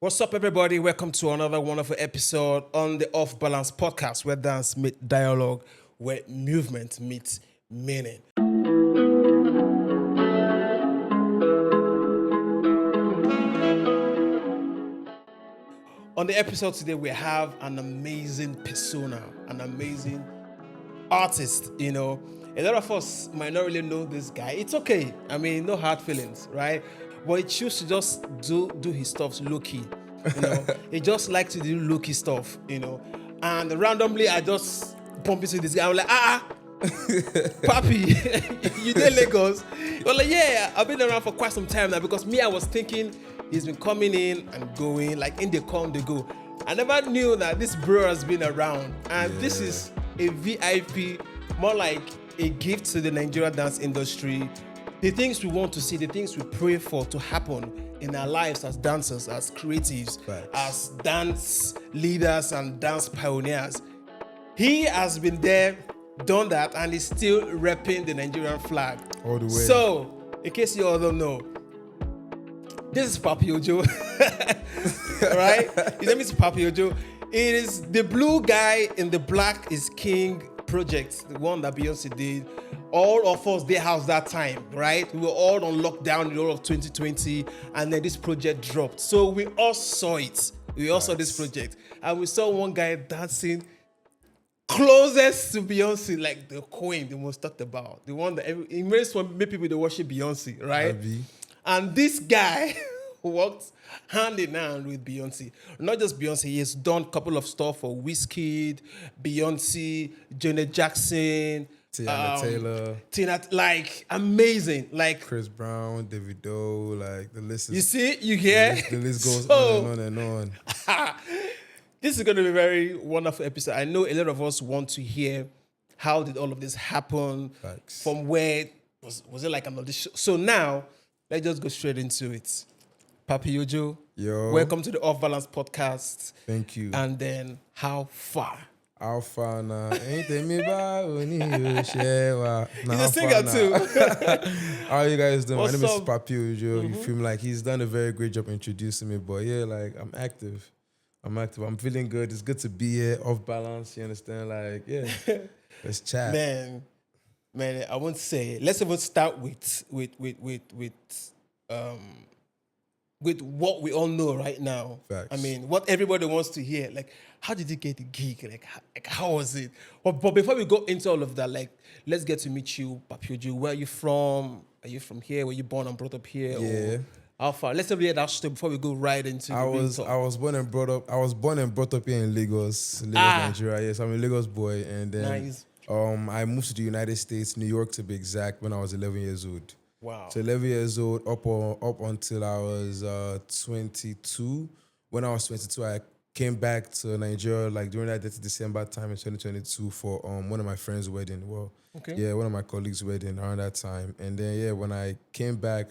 What's up, everybody? Welcome to another wonderful episode on the Off Balance podcast, where dance meets dialogue, where movement meets meaning. On the episode today, we have an amazing persona, an amazing artist. A lot of us might not really know this guy. It's okay. I mean, no hard feelings, right? But he chooses to just do his stuff low key. He just likes to do low key stuff. And randomly I just bump into this guy. I'm like, Papi, you did Lagos? You're like, yeah, I've been around for quite some time now, because I was thinking he's been coming in and going, like in they come, they go. I never knew that this bro has been around, and this is a VIP, more like a gift to the Nigerian dance industry. The things we want to see, the things we pray for to happen in our lives as dancers, as creatives, as dance leaders and dance pioneers. He has been there, done that, and is still repping the Nigerian flag. All the way. So, in case you all don't know, this is Papi Ojo. Right? His name is Papi Ojo. It is the blue guy in the black is king project, the one that Beyoncé did. All of us, they house that time, right? We were all on lockdown in all of 2020, and then this project dropped. So we all saw it. We all saw this project. And we saw one guy dancing closest to Beyoncé, like the queen, the most talked about. The one that it makes many people they worship Beyoncé, right? And this guy worked hand in hand with Beyoncé. Not just Beyoncé, he has done a couple of stuff for Wizkid, Beyoncé, Janet Jackson, Teyana Taylor, like amazing, like Chris Brown, Davido, like the list is. You see, you hear? The list goes on and on. This is going to be a very wonderful episode. I know a lot of us want to hear how did all of this happen, Facts. from where was it like an audition? So now let's just go straight into it. Papi Ojo, welcome to the Off Balance podcast. Thank you. And then how far? How far now? Ain't me ba oni yo shewa. He's a singer too. How are you guys doing? What's My name is up? Papi Ojo. You feel me? Like he's done a very great job introducing me, but yeah, like I'm active. I'm feeling good. It's good to be here, off balance. You understand? Like, yeah, let's chat. Man, I won't say. Let's even start with what we all know right now. Facts. I mean, what everybody wants to hear. Like, how did you get the gig? Like how was it? But before we go into all of that, like, let's get to meet you, Papi Ojo. Where are you from? Are you from here? Were you born and brought up here? Yeah. Or how far? Let's hear that story before we go right into I was born and brought up here in Lagos, Nigeria. Yes, I'm a Lagos boy, and then I moved to the United States, New York to be exact, when I was 11 years old. Wow. So 11 years old, up until I was 22. When I was 22, I came back to Nigeria like during that December time in 2022 for one of my friends' wedding. Well, one of my colleagues' wedding around that time. And then when I came back,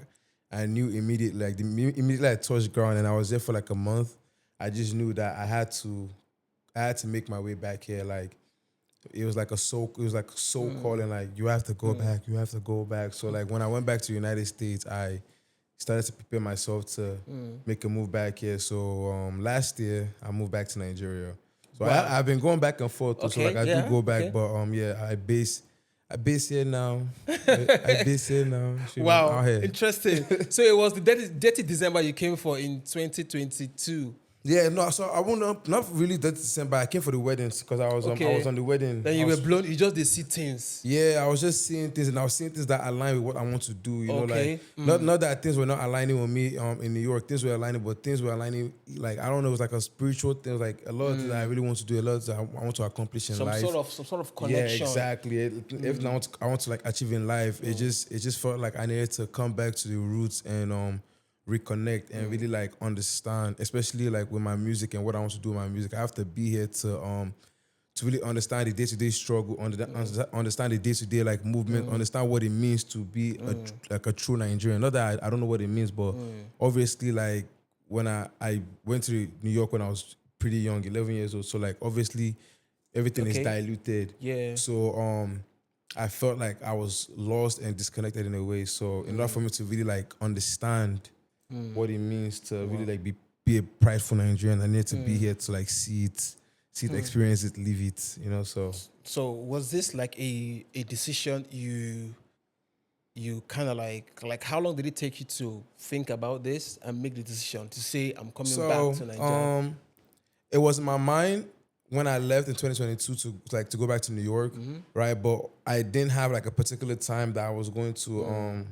I knew immediately, like immediately I touched ground, and I was there for like a month. I just knew that I had to make my way back here. Like it was like a soul calling. Like you have to go back. You have to go back. So like when I went back to the United States, I started to prepare myself to make a move back here. So last year I moved back to Nigeria. So I've been going back and forth. So like I do go back, but I base here now. I base here now. Wow, interesting. So it was the dirty December you came for in 2022. Yeah, no, so I won't not really that December. I came for the weddings because I was on the wedding. Then you were blown. You just did see things. Yeah, I was just seeing things, and I was seeing things that align with what I want to do. You know, like not that things were not aligning with me in New York. Things were aligning, but things were aligning. Like I don't know, it was like a spiritual thing. It was like a lot of things that I really want to do. A lot of things I want to accomplish in life. Some sort of connection. Yeah, exactly. Everything I want to like achieve in life. It just felt like I needed to come back to the roots and reconnect and really like understand, especially like with my music and what I want to do with my music. I have to be here to really understand the day-to-day struggle, understand the day-to-day like movement, understand what it means to be a true Nigerian. Not that I don't know what it means, but obviously like when I went to New York when I was pretty young, 11 years old, so like obviously everything is diluted. Yeah. So I felt like I was lost and disconnected in a way. So in order for me to really like understand what it means to really like be be a prideful Nigerian. I needed to be here to like see it, experience it, live it. You know, so. So was this like a decision you kind of like how long did it take you to think about this and make the decision to say I'm coming back to Nigeria? It was in my mind when I left in 2022 to go back to New York, right? But I didn't have like a particular time that I was going to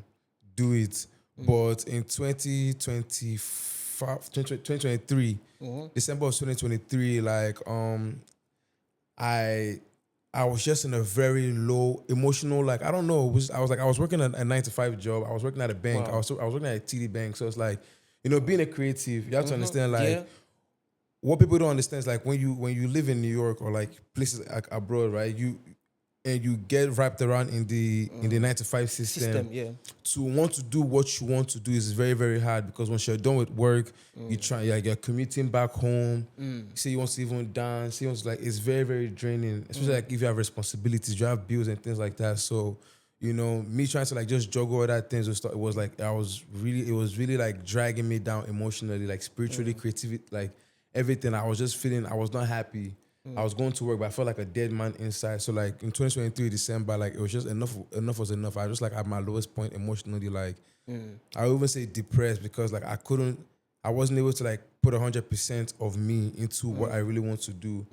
do it. But in 2023, December of 2023, like I was just in a very low emotional, like, I don't know. I was working a 9 to 5 job. I was working at a bank. Wow. I was working at a TD bank. So it's like, being a creative, you have to understand, like, what people don't understand is like when you live in New York or like places like abroad, right? You get wrapped around in the 9 to 5 system. To want to do what you want to do is very, very hard, because once you're done with work, you're commuting back home. Say you want to even dance, it's very, very draining, especially like if you have responsibilities, you have bills and things like that. So, me trying to like just juggle all that things, it was like it was really like dragging me down emotionally, like spiritually, creativity, like everything. I was just feeling I was not happy. I was going to work, but I felt like a dead man inside. So like in 2023 December, like it was just enough was enough. I was just like at my lowest point emotionally, like I would even say depressed, because like I wasn't able to like put 100% of me into what I really want to do.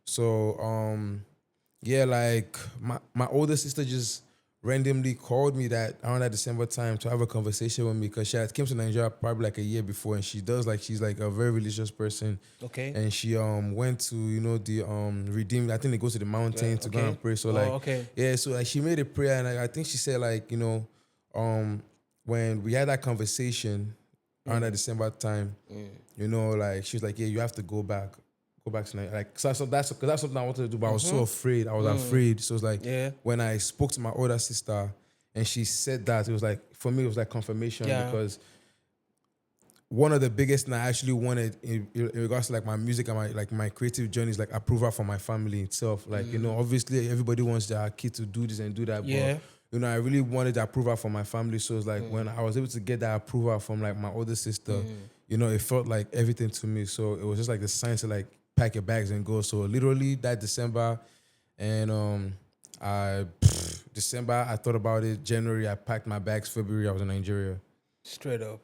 So yeah, like my older sister just randomly called me around that December time to have a conversation with me, because she had came to Nigeria probably like a year before, and she's like a very religious person. Okay. And she went to the redeem. I think they go to the mountain to go and pray. So so like she made a prayer, and I think she said like when we had that conversation around that December time, like she was like, yeah, you have to go back to Nigeria. Like, so that's something I wanted to do, but I was so afraid. I was afraid. So it's like when I spoke to my older sister and she said that, it was like, for me, it was like confirmation, because one of the biggest things I actually wanted in regards to like my music and my creative journey is like approval from my family itself. Like, obviously everybody wants their kid to do this and do that. But I really wanted that approval from my family. So it's like when I was able to get that approval from like my older sister, it felt like everything to me. So it was just like the sign to like pack your bags and go. So literally that December, and December I thought about it. January I packed my bags. February I was in Nigeria. Straight up,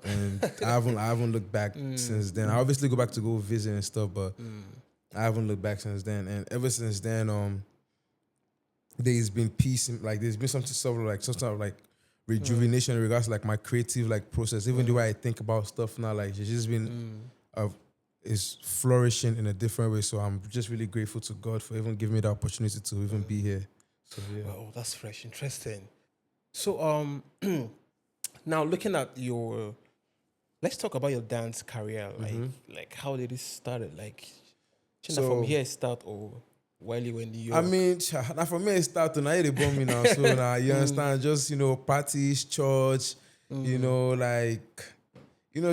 and I haven't looked back since then. I obviously go back to go visit and stuff, but I haven't looked back since then. And ever since then, there's been peace. Like there's been some sort of like rejuvenation in regards to like my creative like process. Even the way I think about stuff now, like it's just been is flourishing in a different way. So I'm just really grateful to God for even giving me the opportunity to even be here. So yeah. Oh, that's fresh, interesting. So now looking at let's talk about your dance career. Like how did it start? Like from here it start, or while you were in New York? I mean, now for me it started. Now they bomb me now. So now you understand, just parties, church,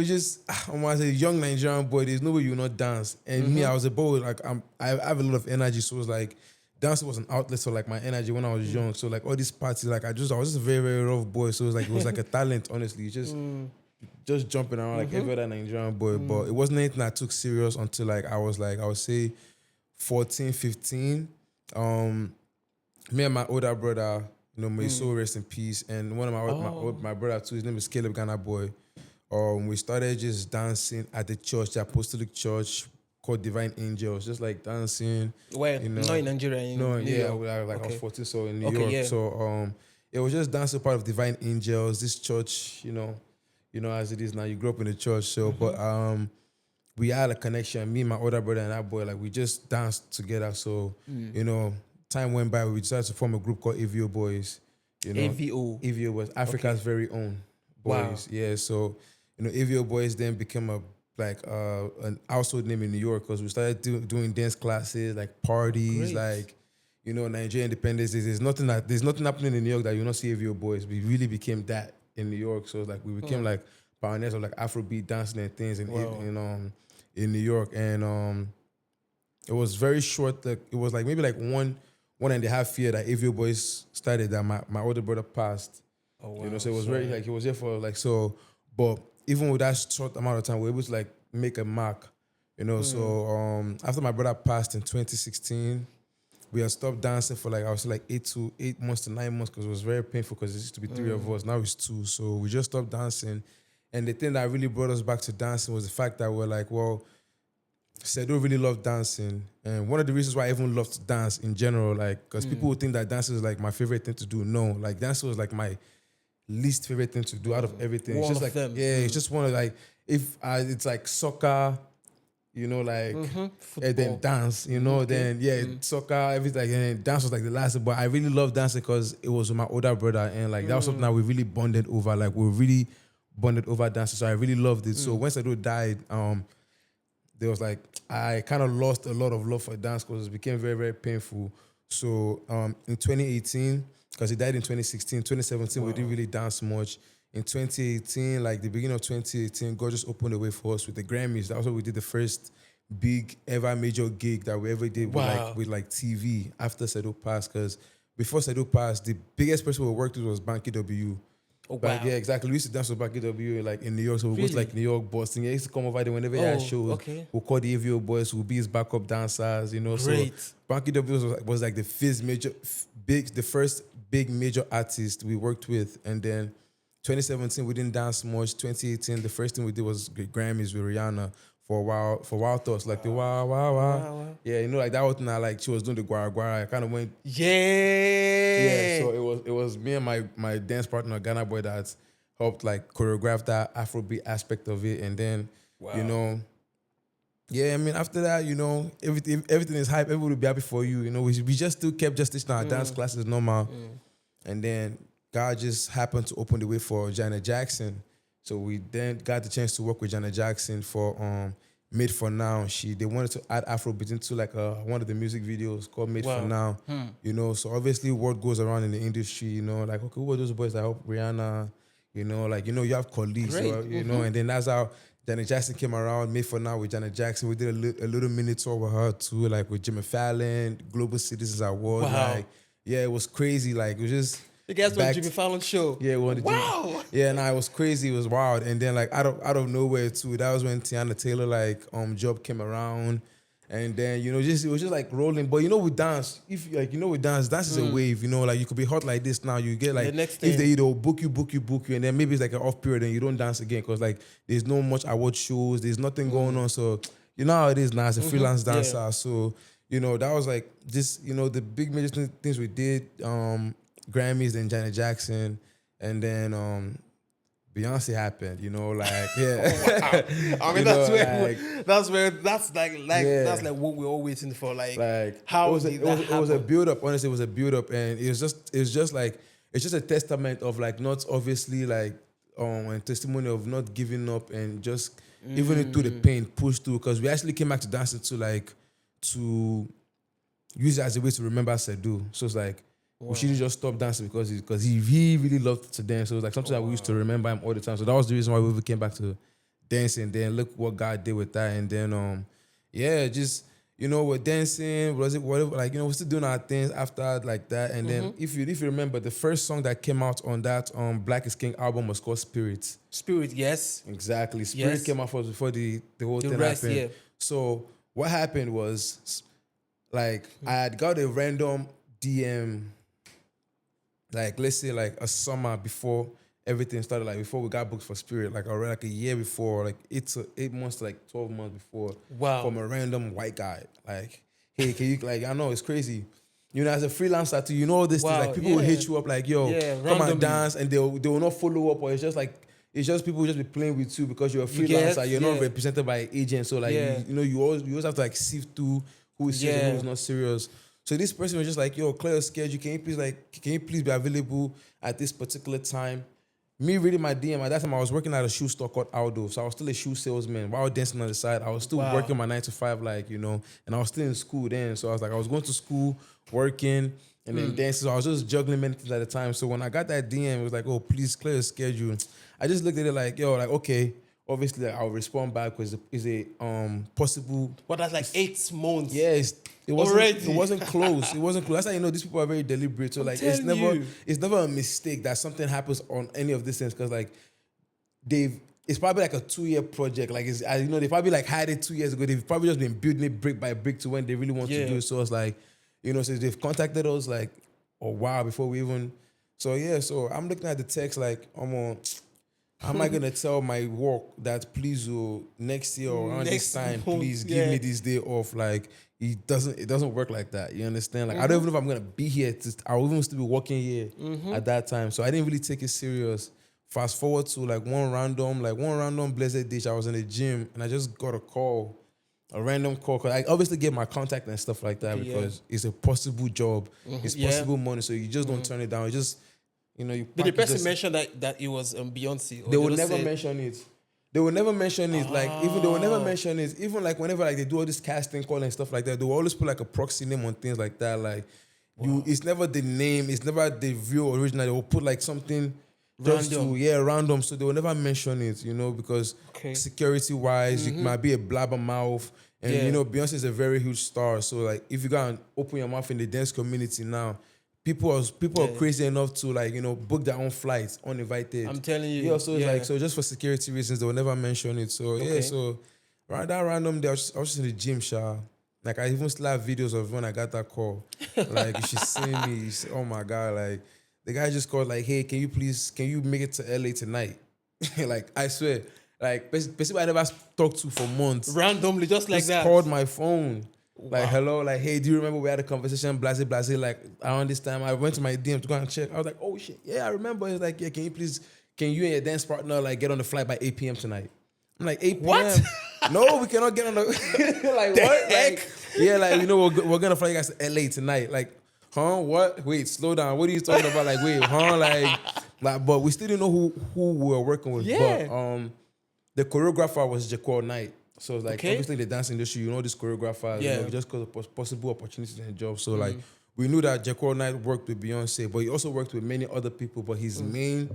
just I'm a young Nigerian boy. There's no way you not dance. And me, I was a boy. Like I have a lot of energy, so it was like dancing was an outlet for like my energy when I was young. So like all these parties, like I was just a very, very rough boy. So it was like a talent, honestly. Just jumping around like every other Nigerian boy. But it wasn't anything I took serious until like I was like, I would say 14, 15. Me and my older brother, may his soul rest in peace. And one of my brother too, his name is Caleb Ghana Boy. We started just dancing at the church, the Apostolic Church called Divine Angels, just like dancing. Where? Not in Nigeria, in New York. I was 14, so in New York. Yeah. So it was just dancing part of Divine Angels, this church, as it is now. You grew up in the church, so but we had a connection. Me, my older brother, and that boy, like we just danced together. So time went by. We decided to form a group called AVO Boys. AVO was Africa's very own boys. Wow. Yeah, so AVO Boys then became an household name in New York, because we started doing dance classes, like parties. Great. Like Nigerian Independence Day. There's nothing happening in New York that you not see AVO Boys. We really became that in New York. So it's like we became like pioneers of like Afrobeat dancing and things in New York. And it was very short. Like it was like maybe like one and a half year that AVO Boys started, that my older brother passed. Oh wow. So it was very like he was there for like so, but even with that short amount of time, we were able to like make a mark, you know. So after my brother passed in 2016, we had stopped dancing for like, I was like 8 months to 9 months because it was very painful because it used to be 3 of us. Now it's 2. So we just stopped dancing. And the thing that really brought us back to dancing was the fact that we're like, well, Sadoo really loved dancing. And one of the reasons why I even loved to dance in general, like, because people would think that dancing is like my favorite thing to do. No, like dancing was like my least favorite thing to do out of everything. One It's just of like, them. it's just one of like, if it's like soccer, you know, like, and then dance, you know, then soccer, everything, like, and then dance was like the last. But I really loved dancing because it was with my older brother, and like that was something that we really bonded over. Like we really bonded over dancing, so I really loved it. So when Sadoo died, there was like I kind of lost a lot of love for dance because it became very, very painful. So in 2018, because he died in 2016, 2017, we didn't really dance much. In 2018, like the beginning of 2018, God just opened the way for us with the Grammys. That was what we did, the first big ever major gig that we ever did with like TV after Sadoo passed. Because before Sadoo passed, the biggest person we worked with was Banky W. Oh, wow. Like, yeah, exactly. We used to dance with Banky W like in New York. So we go to like New York, Boston. Yeah, he used to come over there whenever he had shows. Okay. We'll call the AVO boys, we'll be his backup dancers, you know. Great. So Banky W was like the first big major artist we worked with. And then 2017, we didn't dance much. 2018, the first thing we did was Grammys with Rihanna for Wild Thoughts, like the wow. Yeah, you know, like that was not like she was doing the guara guara. I kind of went. Yeah, so it was me and my dance partner, Ghana Boy, that helped like choreograph that Afrobeat aspect of it. And then, you know, yeah, I mean, after that, you know, everything is hype. Everybody will be happy for you. You know, we just still kept just teaching our dance classes normal. And then God just happened to open the way for Janet Jackson. So we then got the chance to work with Janet Jackson for Made for Now. They wanted to add Afrobeat into like one of the music videos called Made for Now. You know, so obviously word goes around in the industry, you know, like, okay, who are those boys that help Rihanna? You know, like, you know, you have colleagues, you know, and then that's how Janet Jackson came around, Made for Now with Janet Jackson. We did a little mini tour with her too, like with Jimmy Fallon, Global Citizens Award. Like, yeah, it was crazy. Like, it was just... You guys went to Jimmy Fallon's show. Yeah, we went to Jimmy. Yeah, it was crazy. It was wild. And then like out of nowhere too, that was when Teyana Taylor like job came around. And then, you know, it was just like rolling. But you know, with dance, dance is a wave, you know, like you could be hot like this now. You get like, the next if thing. they'll book you, and then maybe it's like an off period and you don't dance again because like there's no much award shows, there's nothing going on. So you know how it is now as a freelance dancer. Yeah. So, you know, that was like just, you know, the big major things we did, Grammys, then Janet Jackson, and then Beyoncé happened, you know, like, yeah. I mean, that's like what we're all waiting for. Like how it was a build up. Honestly, it was a build up, and it's just a testament of like not obviously like a testimony of not giving up and just even through the pain, push through. Because we actually came back to dancing to use it as a way to remember Sadoo. So it's like, we shouldn't just stop dancing because he really loved to dance. So it was like something that we used to remember him all the time. So that was the reason why we even came back to dancing. Then look what God did with that. And then just, you know, we're dancing, whatever, like, you know, we're still doing our things after like that. And then if you remember, the first song that came out on that Black is King album was called Spirit. Spirit, yes. Exactly. Spirit came out first before the whole thing happened. Yeah. So what happened was, like, I had got a random DM, like, let's say like a summer before everything started, like before we got booked for Spirit, like already like a year before, like 8 months to like 12 months before. Wow. From a random white guy. Like, hey, can you, like, I know it's crazy. You know, as a freelancer too, you know all these things, like people will hit you up like, yo, come and dance, and they will not follow up, or it's just people will just be playing with you because you're a freelancer, you're not represented by an agent. So like, you always have to like sift through who is serious and who is not serious. So this person was just like, yo, clear your schedule. Can you please be available at this particular time? Me reading my DM, at that time I was working at a shoe store called Aldo. So I was still a shoe salesman. While dancing on the side, I was still working my 9 to 5, like, you know, and I was still in school then. So I was like, I was going to school, working, and then dancing. So I was just juggling many things at the time. So when I got that DM, it was like, oh, please clear your schedule. I just looked at it like, yo, like, okay. Obviously, like, I'll respond back because it's a possible. But that's like 8 months. Yes, it wasn't close. It wasn't close. That's how you know these people are very deliberate. So like, it's never a mistake that something happens on any of these things because like it's probably like a 2-year project. Like they probably like had it 2 years ago. They've probably just been building it brick by brick to when they really want to do it. So it's like, so they've contacted us like a while before we even. So yeah, so I'm looking at the text like how am I gonna tell my work that please next year or around this time, please give me this day off? Like it doesn't work like that. You understand? Like I don't even know if I'm gonna be here. I'll even still be working here at that time. So I didn't really take it serious. Fast forward to like one random blessed day, I was in the gym and I just got a random call. Cause I obviously get my contact and stuff like that because it's a possible job, it's possible money. So you just don't turn it down. You just, you. Did the person mention that it was Beyonce? They will never mention it. They will never mention it. Like even they will never mention it. Even like whenever like they do all this casting call and stuff like that, they will always put like a proxy name on things like that. Like it's never the name. It's never the real original. They will put like something. Random. So they will never mention it, because security wise, you might be a blabbermouth. And Beyonce is a very huge star. So like if you go and open your mouth in the dance community now, people are crazy enough to like, book their own flights uninvited. I'm telling you. Yeah, so it's like, so just for security reasons, they will never mention it. So so right that random day, I was just in the gym, Like I even still have videos of when I got that call. Like you should see me. You say, oh my God, like the guy just called like, hey, can you make it to LA tonight? Like, I swear. Like, basically I never talked to for months. Randomly, just like that. Called my phone. Like, hello, like, hey, do you remember we had a conversation, blase, like, around this time? I went to my DM to go and check. I was like, oh, shit, yeah, I remember. It's like, yeah, can you and your dance partner, like, get on the flight by 8 p.m. tonight? I'm like, 8 p.m.? What? No, we cannot get on the... like, what? Like, yeah, like, we're going to fly you guys to LA tonight. Like, huh? What? Wait, slow down. What are you talking about? Like, wait, huh? Like, but we still didn't know who we were working with. Yeah. But the choreographer was Jaquel Knight. So it's like, obviously the dance industry, this choreographer, just because of possible opportunities in the job. So like, we knew that Jaquel Knight worked with Beyonce, but he also worked with many other people. But his main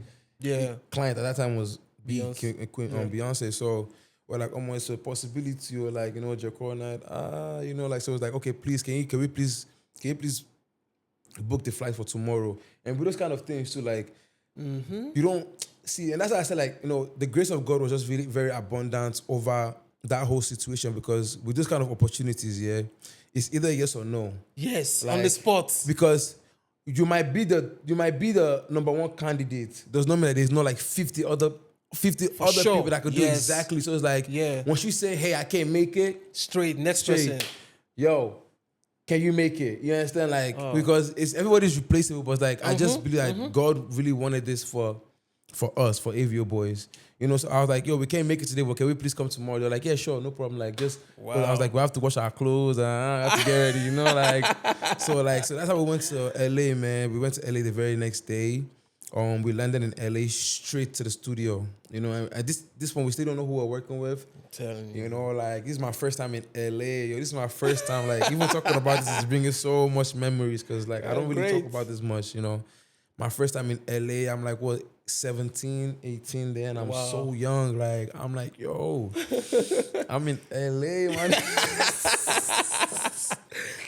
client at that time was Beyonce. So we're like, almost a possibility, or like, Jaquel Knight, like, so it's like, okay, please, can you please book the flight for tomorrow? And with those kind of things too, like, you don't see, and that's why I said, like, the grace of God was just really very abundant over that whole situation, because with those kind of opportunities, it's either yes or no. Yes, like, on the spot. Because you might be the number one candidate. Does not mean that there's not like 50 other people that could do exactly. So it's like, once you say, hey, I can't make it, straight person. Yo, can you make it? You understand? Like, because everybody's replaceable, but like, I just believe that God really wanted this for us, for AVO boys. So I was like, yo, we can't make it today, but can we please come tomorrow? They're like, yeah, sure, no problem. Like, just, I was like, we have to wash our clothes and I have to get ready, like, so that's how we went to LA, man. We went to LA the very next day. We landed in LA straight to the studio. At this point, we still don't know who we're working with. I'm telling you. Like, this is my first time in LA. Yo, this is my first time, like, even talking about this is bringing so much memories, because, like, I don't really talk about this much, My first time in LA, I'm like, 17, 18 then. I'm so young. Like, I'm like, yo, I'm in LA, man.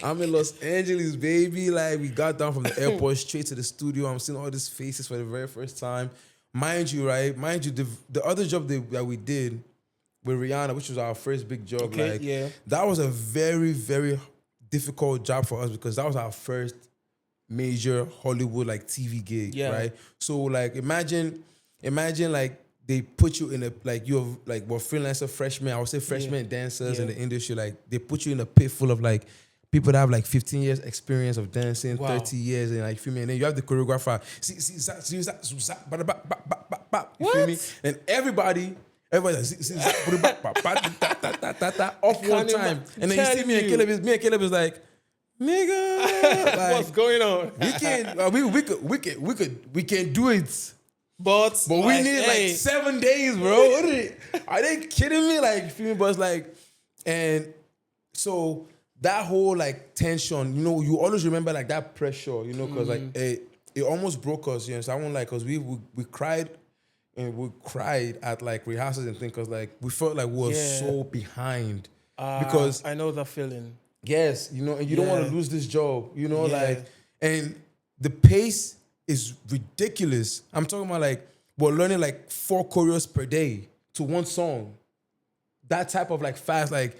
I'm in Los Angeles, baby. Like, we got down from the airport straight to the studio. I'm seeing all these faces for the very first time. Mind you, the other job that we did with Rihanna, which was our first big job, that was a very, very difficult job for us, because that was our first major Hollywood like TV gig, right? So like imagine like they put you in a, like, you're like, freelancer freshmen, I would say freshmen dancers in the industry, like they put you in a pit full of like people that have like 15 years experience of dancing, 30 years, and like, feel me? And then you have the choreographer, you feel me? And everybody's like off one time, and then you see me and Caleb is like, nigga, like, what's going on? We can do it, but we need like 7 days, bro. Are they kidding me? Like, feel me? But it's like, and so that whole like tension, you always remember like that pressure, because like it almost broke us. So I won't like, because we cried. And we cried at like rehearsals and things, because like we felt like we were so behind. Because I know that feeling. Yes, and you don't want to lose this job, like, and the pace is ridiculous. I'm talking about like, we're learning like 4 choreos per day to one song. That type of like fast, like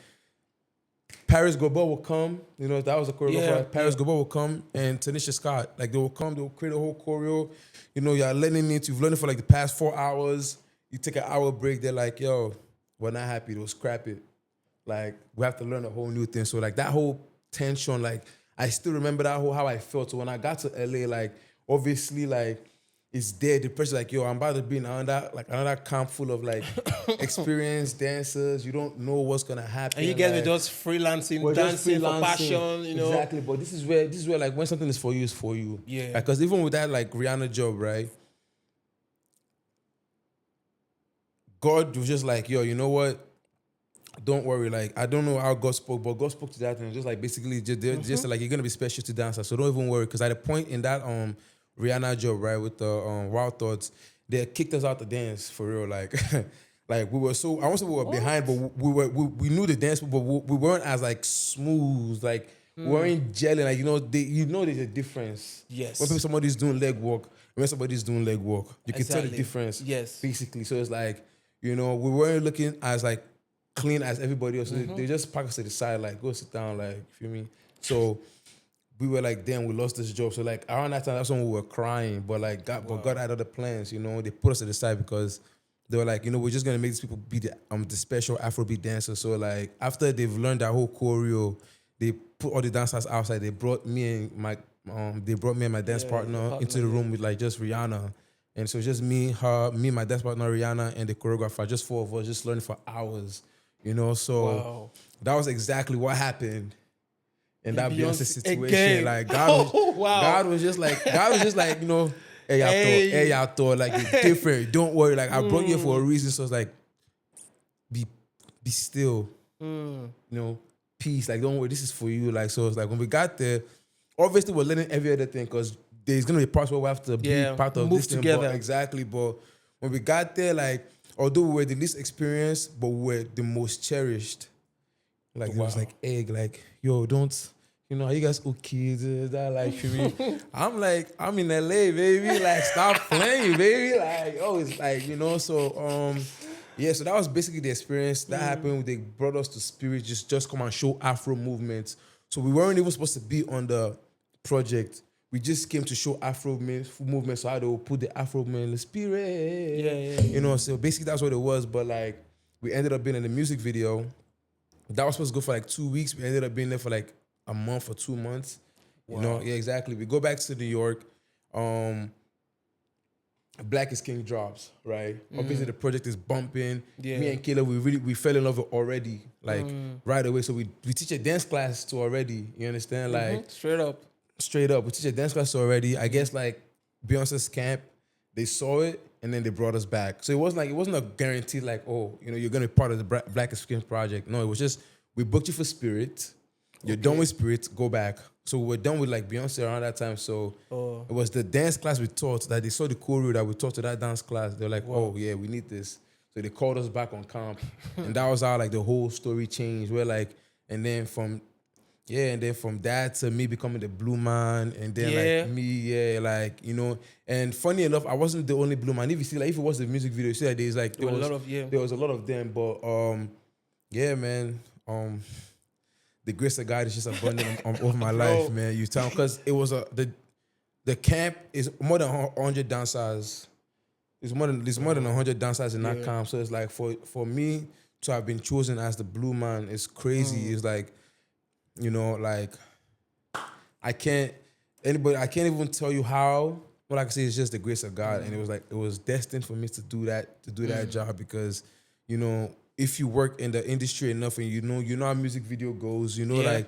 Paris Goba will come, you know, that was a choreographer. Paris Goba will come and Tanisha Scott, like they will come, they will create a whole choreo. You know, you're learning it, you've learned it for like the past 4 hours. You take an hour break, they're like, yo, we're not happy, they'll scrap it. Like, we have to learn a whole new thing. So like that whole tension, like I still remember that whole how I felt. So when I got to LA, like obviously like it's there, the pressure, like, yo, I'm about to be in another camp full of like experienced dancers. You don't know what's gonna happen. And you guys were just freelancing, dancing for passion, you know. Exactly, but this is where like when something is for you, it's for you. Yeah. Because even with that like Rihanna job, right? God was just like, yo, you know what? Don't worry, like I don't know how God spoke, but God spoke to that and just like basically just like you're gonna be special to dancers, so don't even worry. Because at a point in that Rihanna job, right, with the Wild Thoughts, they kicked us out the dance for real. Like, like we were so, I won't say we were behind, but we knew the dance, but we weren't as like smooth. Like we weren't gelling. Like you know there's a difference. Yes. When somebody's doing leg work, when somebody's doing leg work, you can tell the difference. Yes. Basically, so it's like we weren't looking as like clean as everybody else. So they just park us to the side, like go sit down, like feel me. So. We were like, damn, we lost this job. So like around that time, that's when we were crying. But like God had other plans, you know. They put us to the side because they were like, we're just gonna make these people be the special Afrobeat dancers. So like after they've learned that whole choreo, they put all the dancers outside. They brought me and my dance partner into the room with like just Rihanna. And so just me, my dance partner Rihanna, and the choreographer, just 4 of us, just learning for hours, you know. So that was exactly what happened. In that Beyonce situation, again. Like God was just like, hey, y'all thought like you're different. Don't worry, like I brought you here for a reason. So it's like, be still, peace. Like don't worry, this is for you. Like so, it's like when we got there, obviously we're learning every other thing because there's gonna be parts where we have to be part of move this together. Thing. But exactly, but when we got there, like although we were the least experienced, but we were the most cherished. Like it was like egg, like yo, don't. Are you guys okay? That like for me. I'm like, I'm in LA, baby. Like, stop playing, baby. Like, it's like, so so that was basically the experience that happened. They brought us to Spirit, just come and show Afro movements. So we weren't even supposed to be on the project. We just came to show Afro movements, so how they will put the Afro movement in the Spirit. Yeah. So basically that's what it was. But like, we ended up being in the music video. That was supposed to go for like 2 weeks. We ended up being there for like a month or 2 months. Yeah, exactly. We go back to New York. Black is King drops, right? Obviously the project is bumping. Yeah. Me and Kayla, we fell in love already, like right away. So we teach a dance class to already. You understand? Like straight up. We teach a dance class to already. I guess like Beyonce's camp, they saw it and then they brought us back. So it wasn't a guarantee like, you're gonna be part of the Black is King project. No, it was just we booked you for Spirit. You're done with Spirit, go back. So we were done with like Beyonce around that time. So it was the dance class we taught that they saw the choreo that we taught to that dance class. They're like, we need this. So they called us back on camp. And that was how like the whole story changed. We're like, and then from that to me becoming the blue man, and then like me, and funny enough, I wasn't the only blue man. If you see, like if it was the music video, you see that there's like there was a lot of them, but man. The grace of God is just abundant over my life, man. You tell, because it was the camp is more than 100 dancers. It's more than 100 dancers in that camp. So it's like for me to have been chosen as the blue man is crazy. It's like, like I can't even tell you how. What I can say is just the grace of God, and it was destined for me to do that job because, if you work in the industry enough and you know how music video goes, like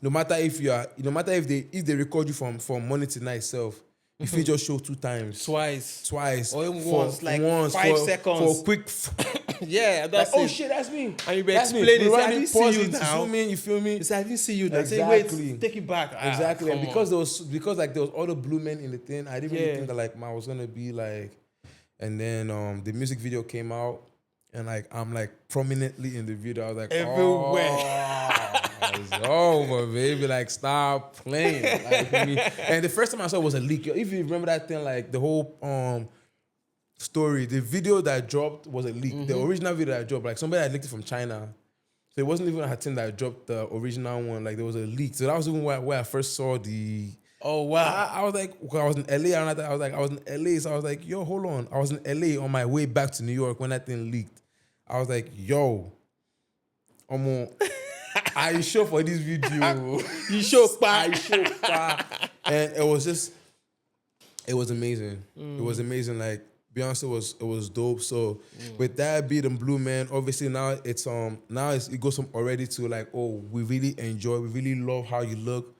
no matter if they record you from morning to night itself, if you just show 2 times. Twice. Or even once, like 5 seconds. For a quick that's like, oh shit, that's me. And you be explaining it. I didn't see you now. You feel me? It's like, I didn't see you now. Exactly. Say, wait, take it back. Exactly. And because there was all the blue men in the thing, I didn't really think that like I was gonna be like, and then the music video came out. And like I'm like prominently in the video. I was like everywhere. It's over, baby. Like stop playing. Like, and the first time I saw it was a leak. If you remember that thing, like the whole story. The video that dropped was a leak. The original video that dropped, like somebody had leaked it from China. So it wasn't even her team that dropped the original one. Like there was a leak. So that was even where I first saw the. Oh wow. I was like, I was in LA. And I was in LA. So I was like, yo, hold on. I was in LA on my way back to New York when that thing leaked. I was like, yo, are you sure for this video? You show I show and it was amazing. It was amazing. Like Beyonce was dope. So with that beat and Blue Man, obviously now it goes from already to like, oh, we really love how you look.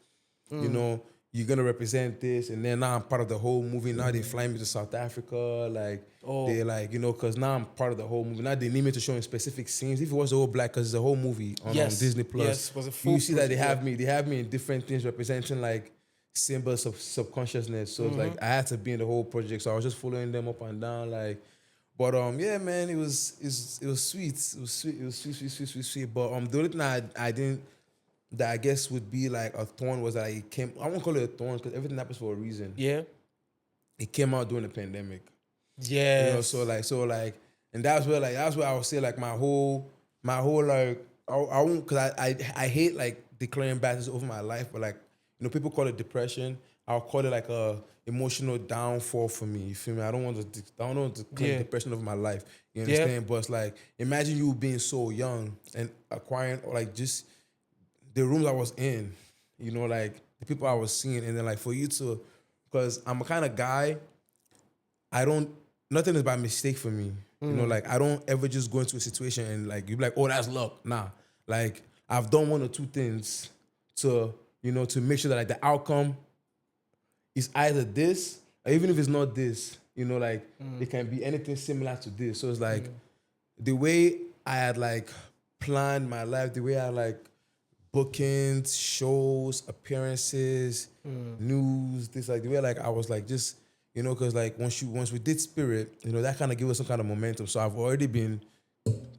You know, you're gonna represent this, and then now I'm part of the whole movie. Now they fly me to South Africa, like they like, you know, because now I'm part of the whole movie. Now they need me to show in specific scenes. If it was all black, because it's a whole movie on Disney Plus. Yes, was a full you see that they have me in different things representing like symbols of subconsciousness. So it's like I had to be in the whole project. So I was just following them up and down, like. But yeah, man, it was sweet. It was sweet. But the only thing I didn't. That I guess would be like a thorn was that it came. I won't call it a thorn because everything happens for a reason. Yeah. It came out during the pandemic. Yeah. You know, so like, and that's where I would say like my whole like I won't because I hate like declaring battles over my life, but like, you know, people call it depression. I'll call it like a emotional downfall for me. You feel me? I don't want to claim depression over my life. You understand? Yeah. But it's like, imagine you being so young and acquiring like just the rooms I was in, you know, like the people I was seeing, and then like for you to, because I'm a kind of guy, nothing is by mistake for me. You know, like I don't ever just go into a situation and like you be like, oh, that's luck. Nah, like I've done one or two things to, you know, to make sure that like the outcome is either this, or even if it's not this, you know, like it can be anything similar to this. So it's like the way I had like planned my life, the way I like bookings, shows, appearances, news, this like the way like I was like just, you know, because like once we did Spirit, you know, that kind of gave us some kind of momentum. So I've already been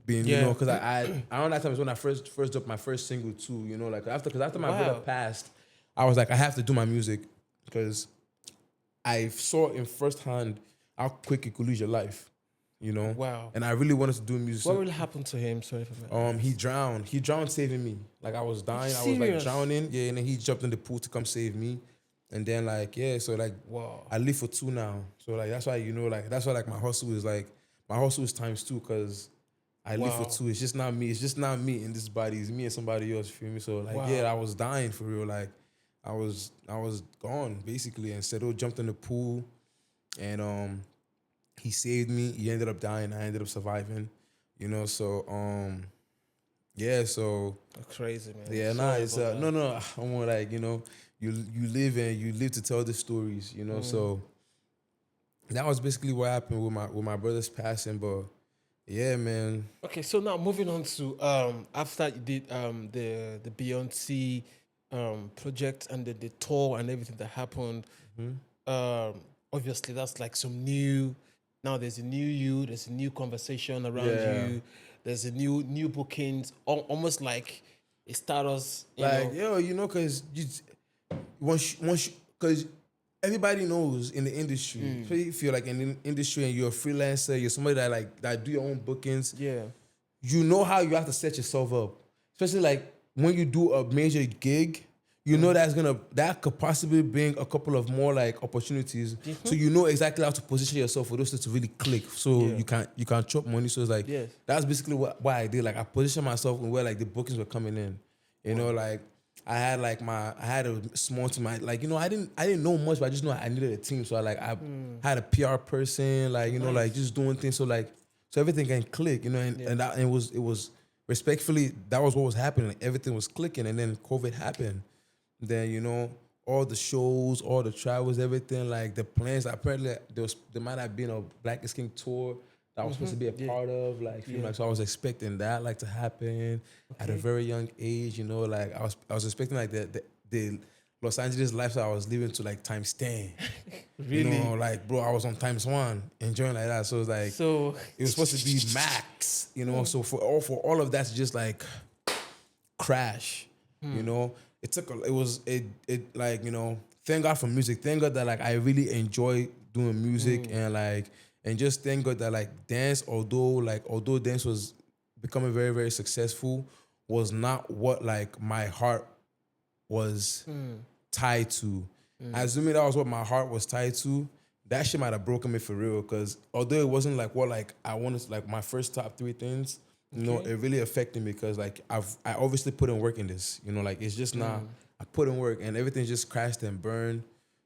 you know, because I around that time is when I first dropped my first single too, you know, like after my brother passed, I was like I have to do my music because I saw in firsthand how quick it could lose your life. You know, wow, and I really wanted to do music. What really happened to him? Sorry for that. He drowned saving me. Like I was dying, I was like drowning. Yeah, and then he jumped in the pool to come save me. And then like, yeah, so like, wow, I live for two now. So like, that's why, you know, like, that's why like my hustle is times two because I live for two. It's just not me. It's just not me in this body. It's me and somebody else. You feel me? So like, yeah, I was dying for real. Like I was gone basically. And Sadoo jumped in the pool and he saved me. He ended up dying. I ended up surviving. You know, so yeah, so crazy, man. Yeah, nah, it's no. I'm more like, you know, you live to tell the stories, you know. So that was basically what happened with my brother's passing. But yeah, man. Okay, so now moving on to after you did the Beyoncé project and the tour and everything that happened. Obviously that's like some new. Now there's a new you. There's a new conversation around you. There's a new bookings. Almost like a status. You know, because because everybody knows in the industry. So if you're like in the industry and you're a freelancer, you're somebody that do your own bookings. Yeah, you know how you have to set yourself up, especially like when you do a major gig. You know that could possibly bring a couple of more like opportunities. So you know exactly how to position yourself for those to really click. So you can chop money. So it's like that's basically what I did. Like I positioned myself where like the bookings were coming in. You know, like I had a small team. Like, you know, I didn't know much, but I just know I needed a team. So I had a PR person, like, you know, like just doing things so everything can click, you know, and it was respectfully, that was what was happening. Like everything was clicking, and then COVID happened. Then, you know, all the shows, all the travels, everything, like the plans. Apparently, there might have been a Black is King tour that I was supposed to be a part of. Like, so I was expecting that like to happen at a very young age. You know, like I was expecting like the Los Angeles lifestyle I was living to like times 10. Really? You know, like bro, I was on times 1 enjoying like that. So it was like it was supposed to be max. You know, so for all of that to just like crash. You know. It like, you know, thank God for music. Thank God that like I really enjoy doing music and like And just thank God that like dance, although dance was becoming very, very successful, was not what like my heart was tied to. Assuming that was what my heart was tied to, that shit might have broken me for real. Because although it wasn't like what like I wanted, like my first top three things, you know, it really affected me because like I obviously put in work in this. You know, like it's just not I put in work and everything just crashed and burned.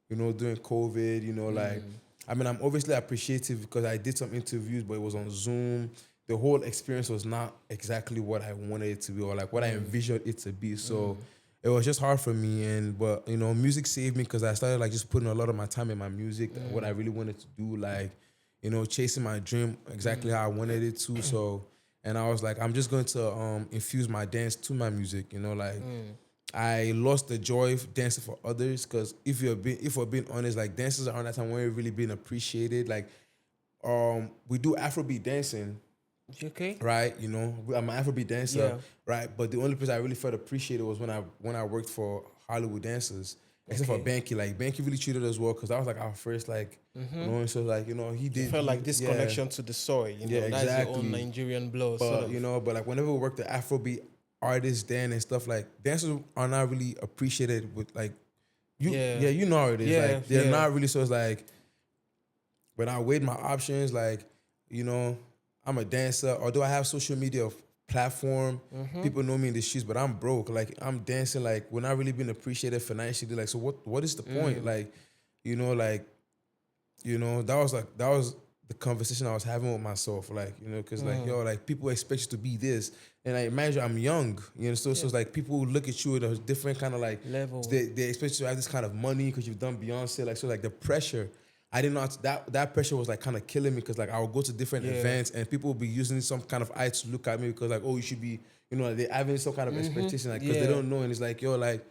You know, during COVID. You know, like I mean, I'm obviously appreciative because I did some interviews, but it was on Zoom. The whole experience was not exactly what I wanted it to be or like what I envisioned it to be. So it was just hard for me. But you know, music saved me because I started like just putting a lot of my time in my music, what I really wanted to do, like, you know, chasing my dream exactly how I wanted it to. So, and I was like, I'm just going to infuse my dance to my music, you know, like I lost the joy of dancing for others because if we're being honest, like dancers around that time weren't really being appreciated. Like we do Afrobeat dancing, Okay. right? You know, I'm an Afrobeat dancer, Yeah. right? But the only place I really felt appreciated was when I worked for Hollywood dancers, except for Banky. Like Banky really treated us well because that was like our first like, you know, and so like you know he did Felt like he- this yeah. connection to the soil, you know, Yeah, that's your own exactly. Nigerian blood, But sort of. you know, but like whenever we work the Afrobeat artists then and stuff, like dancers are not really appreciated with like Yeah. you know how it is. Yeah, Like they're yeah. not really, so it's like when I weighed my options, like, you know, I'm a dancer. Although I have social media platform, people know me in the streets, but I'm broke. Like I'm dancing, like we're not really being appreciated financially. Like, so what is the point? Like, you know, like, you know, that was the conversation I was having with myself. Like, you know, because like, yo, like people expect you to be this. And I imagine I'm young, you know, so it's like people look at you at a different kind of like Level. They expect you to have this kind of money because you've done Beyonce. Like, so like the pressure, I didn't know how to, that pressure was like kind of killing me because like I would go to different events and people would be using some kind of eye to look at me because like, oh, you should be, you know, they're having some kind of expectation, like because they don't know. And it's like, yo, like,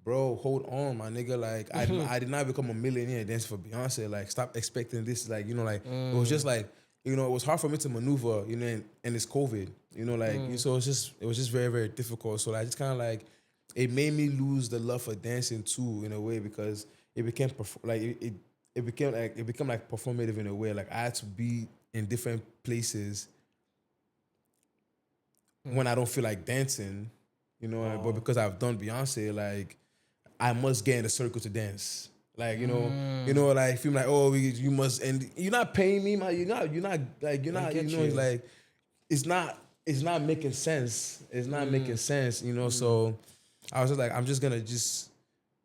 bro, hold on, my nigga. Like, I did not become a millionaire dancing for Beyonce. Like, stop expecting this. Like, you know, like it was just like, you know, it was hard for me to maneuver. You know, and it's COVID. You know, like so it was just very, very difficult. So I just kind of like it made me lose the love for dancing too in a way because it became it became like performative in a way. Like I had to be in different places when I don't feel like dancing, you know. But because I've done Beyonce, like I must get in the circle to dance. Like you know, like feel like you must, and you're not paying me, man. You're not like you're not, you know. It's like it's not making sense. It's not making sense, you know. So I was just like, I'm just gonna just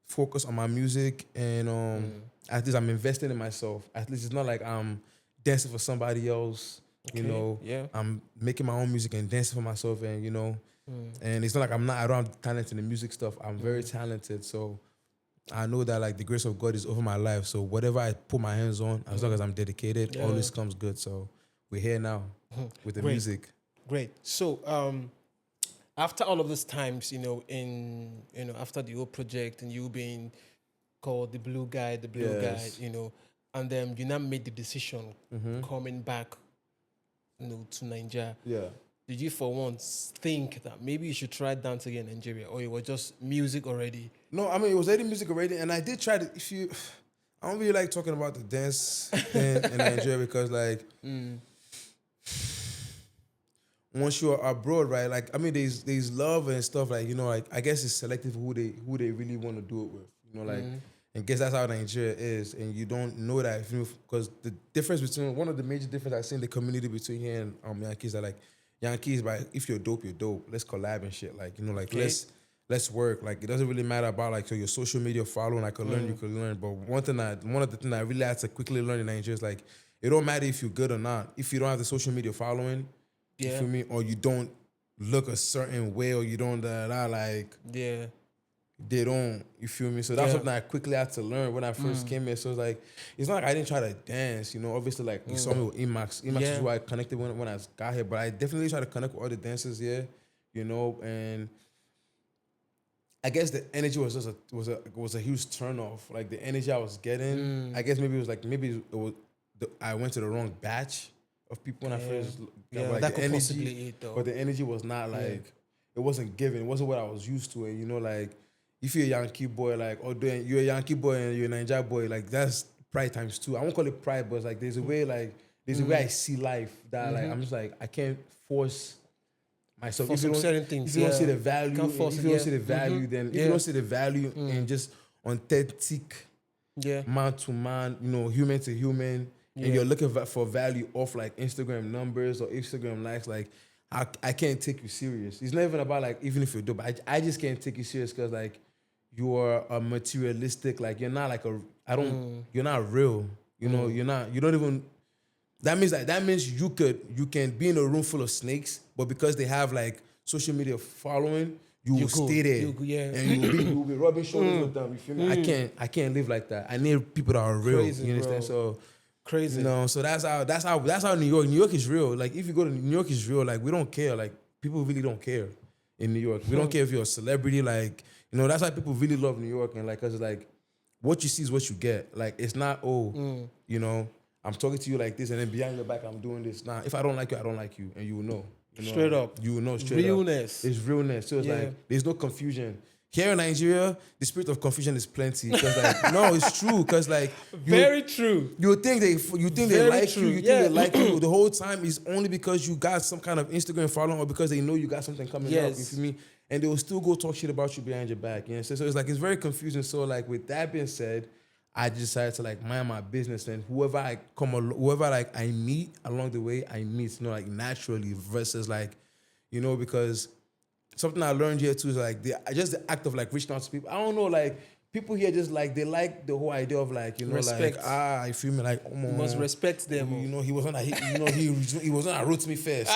focus on my music and at least I'm investing in myself. At least it's not like I'm dancing for somebody else. You know, I'm making my own music and dancing for myself, and you know, and it's not like I don't have talent in the music stuff. I'm very talented, so I know that like the grace of God is over my life. So whatever I put my hands on, as long as I'm dedicated, always comes good. So we're here now with the music. Great. So after all of those times, after the whole project and you being called the blue guy, Yes. you know, and then you now made the decision coming back, to Nigeria. Yeah. Did you for once think that maybe you should try dance again in Nigeria, or it was just music already? No, I mean it was already music already, and I did try to. I don't really like talking about the dance thing in Nigeria because like once you're abroad, right? Like I mean, there's love and stuff. Like you know, like I guess it's selective who they really want to do it with. You know, like and guess that's how Nigeria is, and you don't know that because the difference between one of the major difference I see in the community between here and Yankees are like Yankees, but if you're dope, you're dope. Let's collab and shit. Like you know, like let's work. Like it doesn't really matter about like so your social media following. I could learn, you could learn. But one of the things I really had to quickly learn in Nigeria is like it don't matter if you're good or not. If you don't have the social media following. You feel me? Or you don't look a certain way, or you don't like they don't. You feel me? So that's something I quickly had to learn when I first came here. So it's like it's not like I didn't try to dance. You know, obviously like you saw me with Emax. Emax is who I connected when I got here, but I definitely try to connect with other dancers here. You know, and I guess the energy was just was a huge turnoff. Like the energy I was getting, I guess maybe it was like I went to the wrong batch of people when I first like that the could possibly energy, it though. but the energy was not like it wasn't given. It wasn't what I was used to. And you know, like if you're a Yankee boy, like or you're a Yankee boy and you're a Nigeria boy, like that's pride times two. I won't call it pride, but it's like there's a way like there's a way I see life that like I'm just like I can't force myself. For If you some don't, certain things, if you don't see yeah. the value, Can't force if it, you don't yeah. see the value, then if you Yeah. don't see the value in just authentic Yeah. man to man, you know, human to human, Yeah. and you're looking for value off like Instagram numbers or Instagram likes, like I can't take you serious. It's not even about like even if you're dope, I just can't take you serious because like you are a materialistic, like you're not like you're not real. You know, you don't even. That means you can be in a room full of snakes, but because they have like social media following, you will stay there, and you will be rubbing shoulders with them. You feel me? I can't live like that. I need people that are real. Crazy, you understand? bro. So Crazy. you know, so that's how New York. New York is real. Like if you go to New York is real. Like we don't care. Like people really don't care in New York. We don't care if you're a celebrity. Like you know, that's why people really love New York and like cause like what you see is what you get. Like it's not you know. I'm talking to you like this, and then behind your back, I'm doing this. Nah, if I don't like you, I don't like you, and you will know. Straight up. You will know straight Realness. up. It's realness. So it's like, there's no confusion. Here in Nigeria, the spirit of confusion is plenty. Because like, no, it's true. Because like, Very true. You think they Very like true. you. You think they like you the whole time is only because you got some kind of Instagram following or because they know you got something coming up. You feel me? And they will still go talk shit about you behind your back. You know? So it's like, it's very confusing. So like, with that being said, I decided to like mind my business, and whoever like I meet along the way, I meet, you know, like naturally versus like, you know, because something I learned here too is like just the act of like reaching out to people. I don't know, like people here just like they like the whole idea of like, you know, respect. Like I feel me like you must respect them. You know, he was on a wrote me first.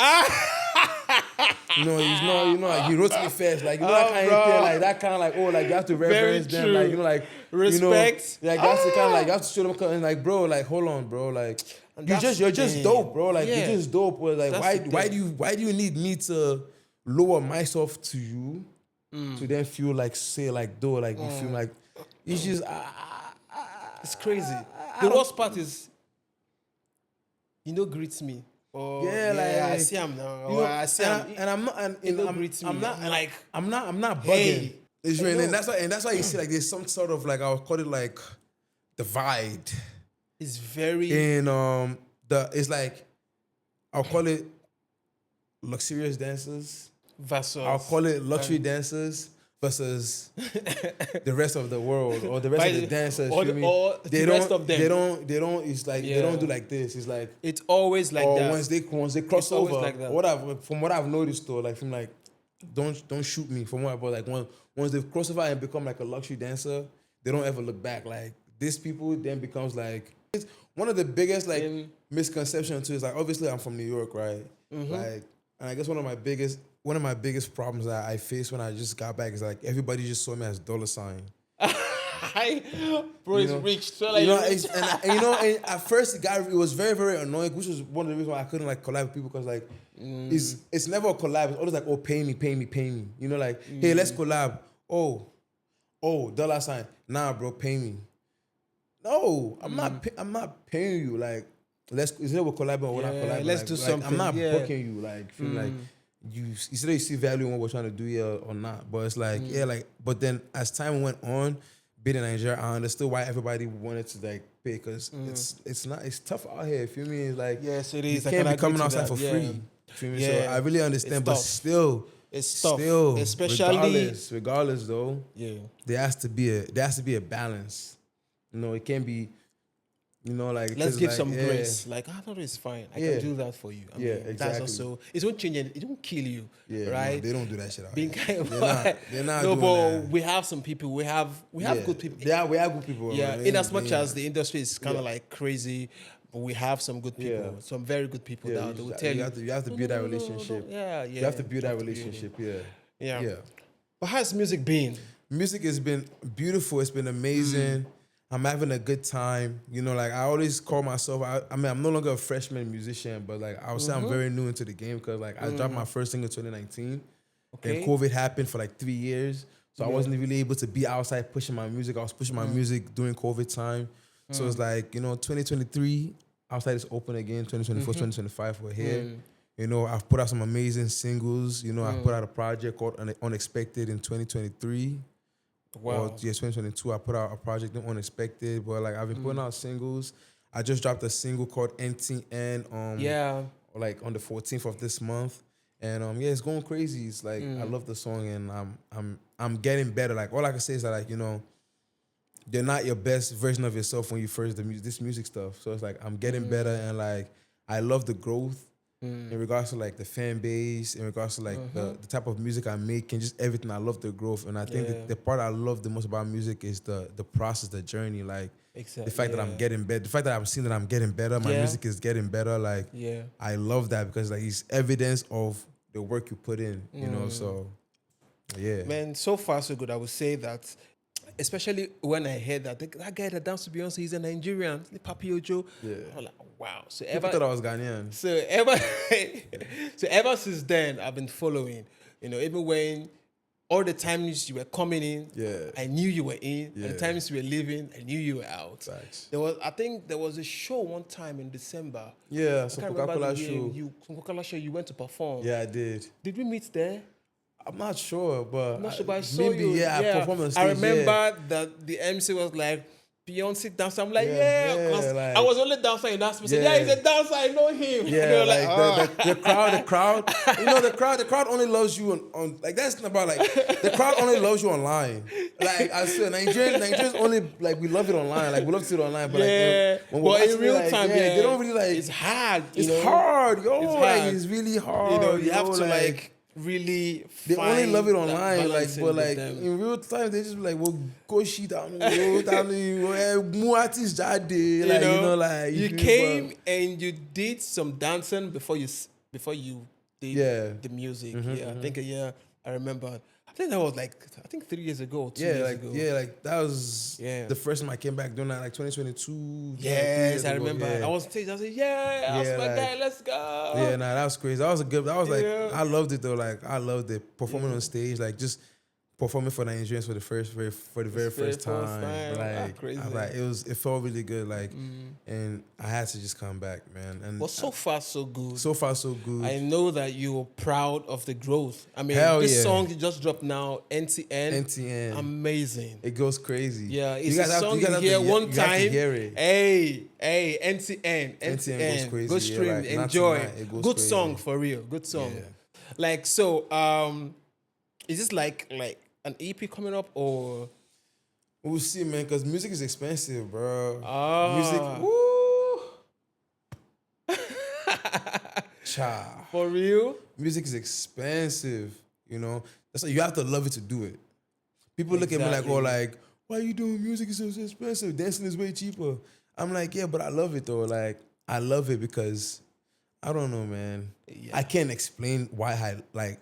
You know, like he wrote me first. Like, you know, that kind of thing, like that kind of like, oh, like you have to reverence them, like, you know, like respect. You know, like you have to kind of like you have to show them and like, bro, like hold on, bro, like you're just dope, bro. Like you're just dope. Bro. Like why do you need me to lower myself to you to then feel like say like though like you feel like it's just it's crazy. The worst part is you know greets me. Oh, like I see him now. You know, I see him, and I'm not, and I'm not bugging. Hey, it's really, and that's why you see like there's some sort of like I'll call it like divide. It's very in it's like I'll call it luxurious dancers versus I'll call it luxury dancers versus the rest of the world or the rest of the dancers. Or the rest of them. They don't. It's like they don't do like this. It's like it's always like that. Once they cross over, like that. From what I've noticed though, like from like don't shoot me from what, but like once they cross over and become like a luxury dancer, they don't ever look back. Like these people then becomes like it's one of the biggest like misconceptions too. Is like obviously I'm from New York, right? Like, and I guess one of my biggest problems that I faced when I just got back is like everybody just saw me as dollar sign. Bro, it's rich. So like, and at first it was very, very annoying, which was one of the reasons why I couldn't like collab with people because like it's never a collab. It's always like, oh, pay me. You know, like, hey, let's collab. Oh, dollar sign. Nah, bro, pay me. No, I'm not paying you. Like, is it we're collabing or we're not collabing? Let's like, do something. I'm not booking you. Like, feel like you see value in what we're trying to do here or not. But it's like, but then as time went on, being in Nigeria, I understood why everybody wanted to like pay because it's tough out here. Feel me? It's like yes, it is. You can't be coming outside for free. Feel me? So I really understand, but still, it's tough. Still, Especially regardless though, there has to be a balance. You know, it can't be. You know, like let's give like, some grace. Like I thought it's fine. I can do that for you. I mean, exactly. That's also it won't change it. It won't kill you. Right? No, they don't do that shit. Being kind of they're not no, doing but that. we have some people. We have good people. Yeah, we have good people. Yeah, in as much as the industry is kind of like crazy, but we have some good people. Some very good people that will tell you. You have to build that relationship. Yeah. You have to build that relationship. Yeah. But how's music been? Music has been beautiful. It's been amazing. I'm having a good time. You know, like I always call myself, I mean, I'm no longer a freshman musician, but like I would say I'm very new into the game because like I dropped my first single in 2019. Okay. And COVID happened for like 3 years. So I wasn't really able to be outside pushing my music. I was pushing my music during COVID time. So it's like, 2023, outside is open again. 2024, 2025, we're here. You know, I've put out some amazing singles. You know, I put out a project called Unexpected in 2023. Wow. 2022, I put out a project Unexpected, but like I've been putting out singles. I just dropped a single called NTN. Yeah. Like on the 14th of this month, and yeah, it's going crazy. It's like I love the song, and I'm getting better. Like all I can say is that, like, you know, you're not your best version of yourself when you first this music stuff. So it's like I'm getting better, and like I love the growth in regards to like the fan base, in regards to like the type of music I make, and just everything. I love the growth, and I think the part I love the most about music is the process, the journey, like Exactly. the fact that I'm getting better, the fact that I'm seeing that I'm getting better, my music is getting better. Like I love that because like it's evidence of the work you put in, you know. So yeah, Man, so far so good. I would say that, especially when I heard that guy that danced to Beyonce, he's a Nigerian, Papi Ojo. Yeah. I'm like, wow. So people thought I was Ghanaian. So ever since then, I've been following. You know, even when all the times you were coming in, I knew you were in. And the times you were leaving, I knew you were out. Facts. I think there was a show one time in December. Yeah, some Coca-Cola show. Some Coca-Cola show. You went to perform. Yeah, I did. Did we meet there? I'm not sure, but I saw maybe you. I performed on stage. I remember that the MC was like, Beyonce dancer. I'm like, like, I was only dancing in that space. Yeah, he's a dancer. I know him. Yeah, like the crowd. You know, the crowd only loves you on like that's not about like the crowd only loves you online. Like I said, Nigerians only like we love it online. Like we love to see it online, but like when in real time, they don't really like. It's hard. It's hard, yo. It's hard. Like, it's really hard. You know, you have to like really. They only love it online, like, but like them. in real time, they just be like, "Well, go shit down, more artists that day." Like, you know, like you came and you did some dancing before you did the music. I think I remember. I think that was like 3 years ago, 2 years ago. Yeah, like that was the first time I came back doing that, like 2022. Yes, I remember. I was on stage. I said, that's my guy. Let's go. Yeah, nah, that was crazy. That was like, I loved it though. Like I loved it performing on stage, like just performing for Nigerians for the very first time. Like, crazy. It felt really good. Like, and I had to just come back, man. And well, so far so good. So far so good. I know that you're proud of the growth. I mean, this song you just dropped now, NTN. Amazing. It goes crazy. Yeah, it's a song you hear one time. Have to hear it. Hey, NTN goes crazy. Go stream, like, enjoy. Good crazy. Song for real. Good song. Yeah. Like so, is this like an EP coming up or? We'll see, man, because music is expensive, bro. Music, Cha. For real? Music is expensive, you know. That's why you have to love it to do it. People look at me like, like, why are you doing music? It's so expensive. Dancing is way cheaper. I'm like, yeah, but I love it though. Like, I love it because I don't know, man. Yeah. I can't explain why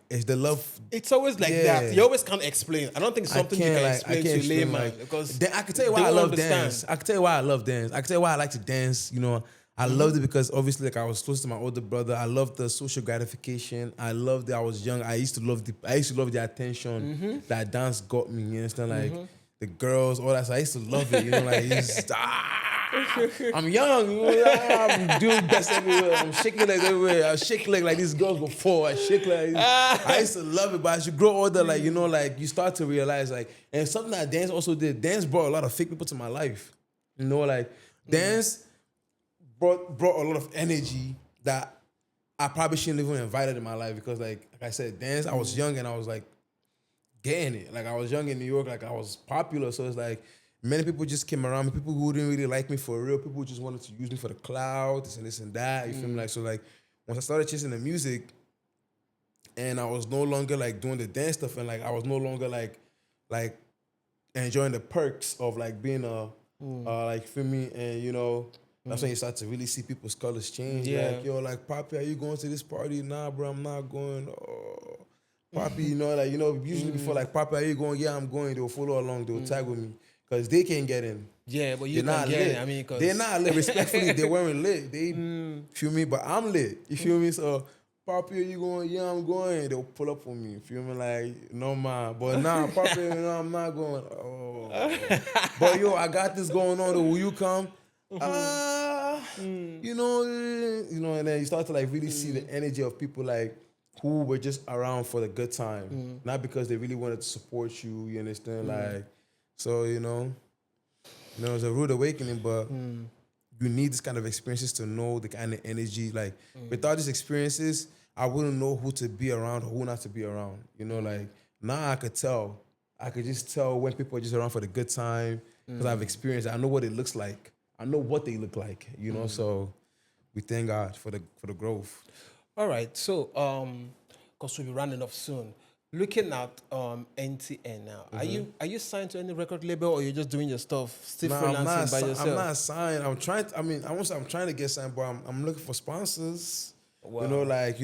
it's the love. It's always like that. You always can't explain. I don't think it's something you can explain to layman because I can tell you why I love dance. I can tell you why I love dance. I can tell you why I like to dance. You know, I loved it because obviously, like I was close to my older brother. I loved the social gratification. I loved that I was young. I used to love the attention that dance got me. You understand, like the girls, all that. So I used to love it. You know, like I'm young, you know, I'm doing best everywhere. I'm shaking legs everywhere. I shake leg like these girls before. I shake legs. I used to love it, but as you grow older, like, you know, like you start to realize, like, and something that dance also did. Dance brought a lot of fake people to my life. You know, like dance brought a lot of energy that I probably shouldn't even invited in my life because, like I said, dance. I was young and I was like getting it. Like I was young in New York, like I was popular, so it's like. Many people just came around me, people who didn't really like me for real, people who just wanted to use me for the clout, this and that, you feel me? Like, so like, once I started chasing the music, and I was no longer like doing the dance stuff, and like, I was no longer like enjoying the perks of like being like, feel me? And you know, that's when you start to really see people's colors change. Like, yo, like, Papi, are you going to this party? Nah, bro, I'm not going. Oh, Papi, you know, usually before like, Papi, are you going? Yeah, I'm going. They'll follow along, they'll tag with me. Because they can't get in. Yeah, but you can get in. I mean, they're not lit. Respectfully, they weren't lit. They feel me, but I'm lit. You feel me? So, Papi, are you going? Yeah, I'm going. They'll pull up on me. Feel me? Like, no man. But nah, Papi, no, I'm not going. Oh. But yo, I got this going on. Will you come? You know, and then you start to like really see the energy of people like who were just around for the good time, not because they really wanted to support you. You understand? Like. So, you know, it was a rude awakening, but you need this kind of experiences to know the kind of energy. Like without these experiences, I wouldn't know who to be around, who not to be around. You know, like now I could tell. I could just tell when people are just around for the good time because I've experienced it. I know what it looks like. I know what they look like. You know, so we thank God for the growth. All right. So, because we'll be running off soon. Looking at NTN now, are you signed to any record label, or you're just doing your stuff, still Nah, freelancing by yourself? I'm not signed. I'm trying. I mean, I won't say I'm trying to get signed, but I'm looking for sponsors. Wow. You know, like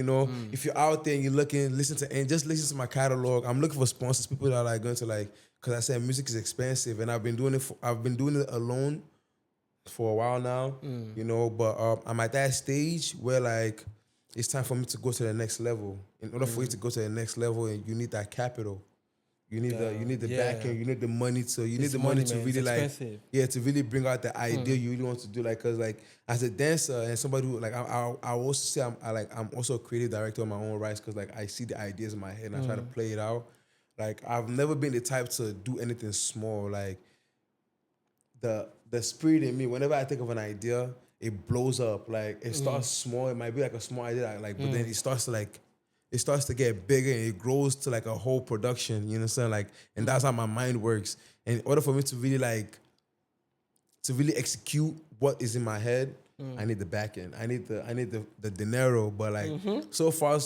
if you're out there and you're looking, just listen to my catalog. I'm looking for sponsors, people that are like going to like, because I said music is expensive, and I've been doing it alone for a while now. You know, but I'm at that stage where like it's time for me to go to the next level. In order for you to go to the next level, and you need that capital. You need the backing. You need the money to. You need the money to really like, to really bring out the idea you really want to do. Like, cause like as a dancer and somebody who like I also say I'm also a creative director of my own rights. Cause like I see the ideas in my head and I try to play it out. Like I've never been the type to do anything small. Like the spirit in me, whenever I think of an idea, it blows up. Like it starts small. It might be like a small idea, like, but then it starts to get bigger and it grows to like a whole production. You know what I'm saying? Like, and that's how my mind works. And in order for me to really execute what is in my head, I need the back end. I need the dinero. But like so far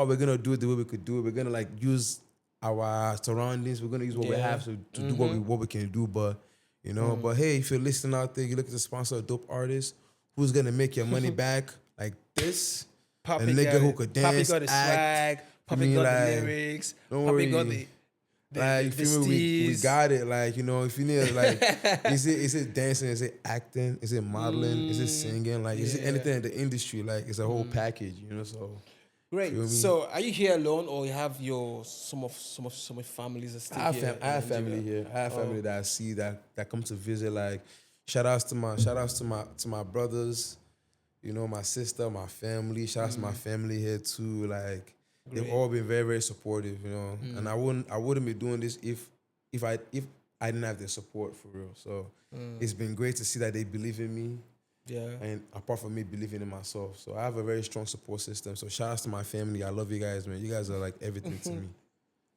we're gonna do it the way we could do it. We're gonna like use our surroundings. We're gonna use what we have to do what we can do. But you know, but hey, if you're listening out there, you look to sponsor a dope artist who's gonna make your money back like this. Papi a nigga who could dance, Papi got the act. swag. Papi got like, the lyrics. Don't Papi worry. got the like, you feel me? We got it. Like, you know, if you need like, is it dancing? Is it acting? Is it modeling? Is it singing? Like, is it anything in the industry? Like, it's a whole package, you know. So great. So, are you here alone, or you have some of families that still here? I have family here. I have family that I see that come to visit. Like, shout outs to my brothers. You know, my sister, my family. Shout out to my family here too. Like they've all been very, very supportive. You know, and I wouldn't be doing this if I didn't have their support for real. So it's been great to see that they believe in me. Yeah. And apart from me believing in myself, so I have a very strong support system. So shout out to my family. I love you guys, man. You guys are like everything to me.